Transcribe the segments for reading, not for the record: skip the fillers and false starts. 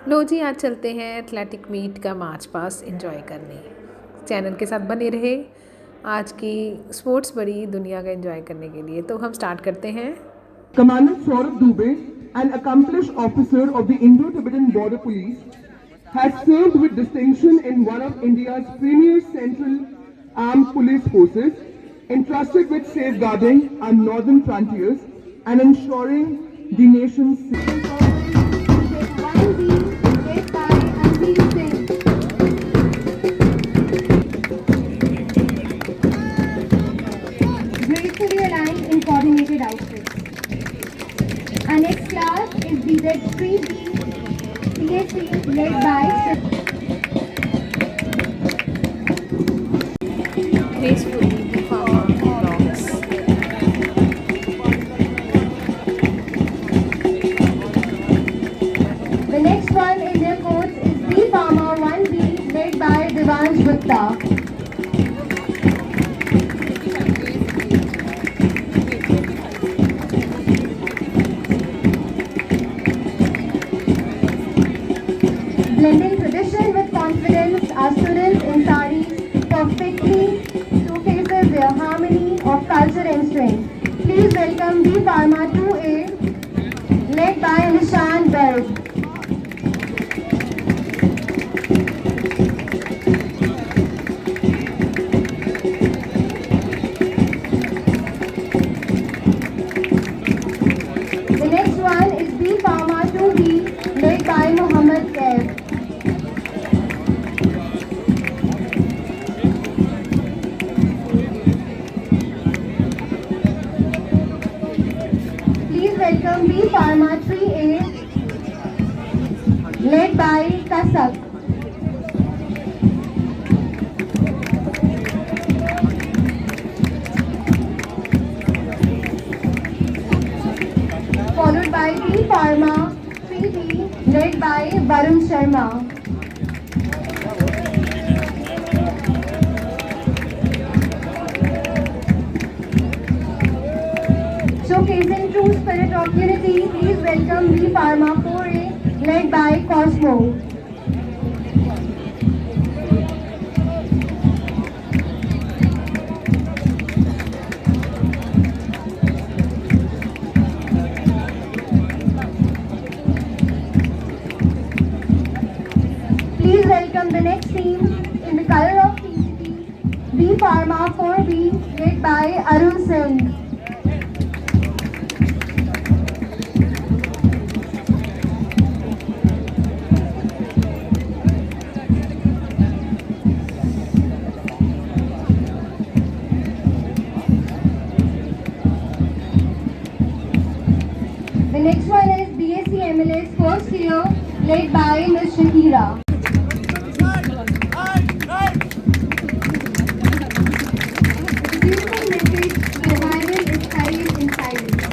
लो जी, आज चलते हैं एथलेटिक मीट का मार्च पास एंजॉय करने। चैनल के साथ बने रहे। आज की स्पोर्ट्स बड़ी दुनिया का एंजॉय करने के लिए तो हम स्टार्ट करते हैं। Commander Saurabh Dubey, an accomplished officer of the Indo-Tibetan Border Police, has served with distinction in one of India's premier central armed police forces, entrusted with safeguarding our northern frontiers and ensuring the nation's safety. Gracefully aligned in coordinated outfits. Our next class is BZ3B CSC led by Gracefully the farmer rocks. The next one in their course is B Pharma 1B led by Divansh Gupta. Blending tradition with confidence, our students in saris perfectly showcases their harmony of culture and strength. Please welcome B Pharma 2A led by Nishan Garg. The next one is B Pharma 2B led by Mohammed Kaif. Please welcome B Pharma 3A led by Kasak. Followed by B Pharma 3B led by Varun Sharma. Showcasing true spirit of unity, please welcome B Pharma 4A led by Cosmo. Please welcome the next team in the color of PCT, B Pharma 4B led by Arun Singh. The next one is BSc MLS first year led by Ms. Shakira. Beautiful message, survival is carried in silence.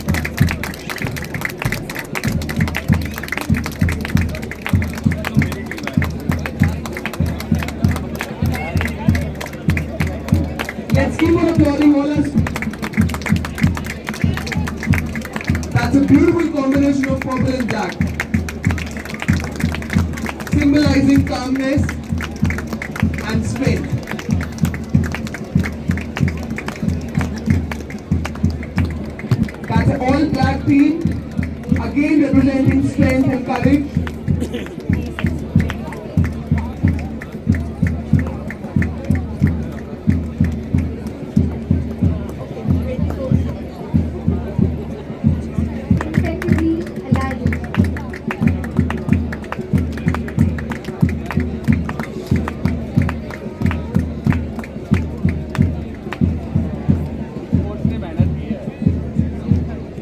Let's keep on applauding all our students. That's a beautiful combination of purple and black, symbolizing calmness and strength. That's an all black team, again representing strength and courage. Effectively alive.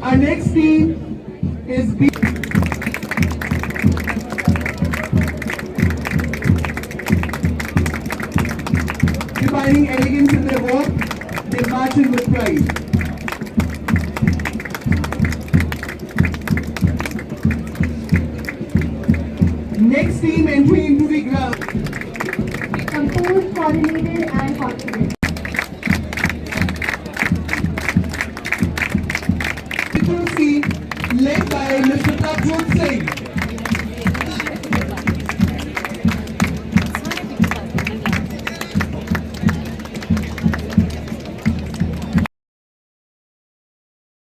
Our next team is B. Defining elegance in their work, they march in with pride. Next team entering into the ground. Composed, coordinated and confident.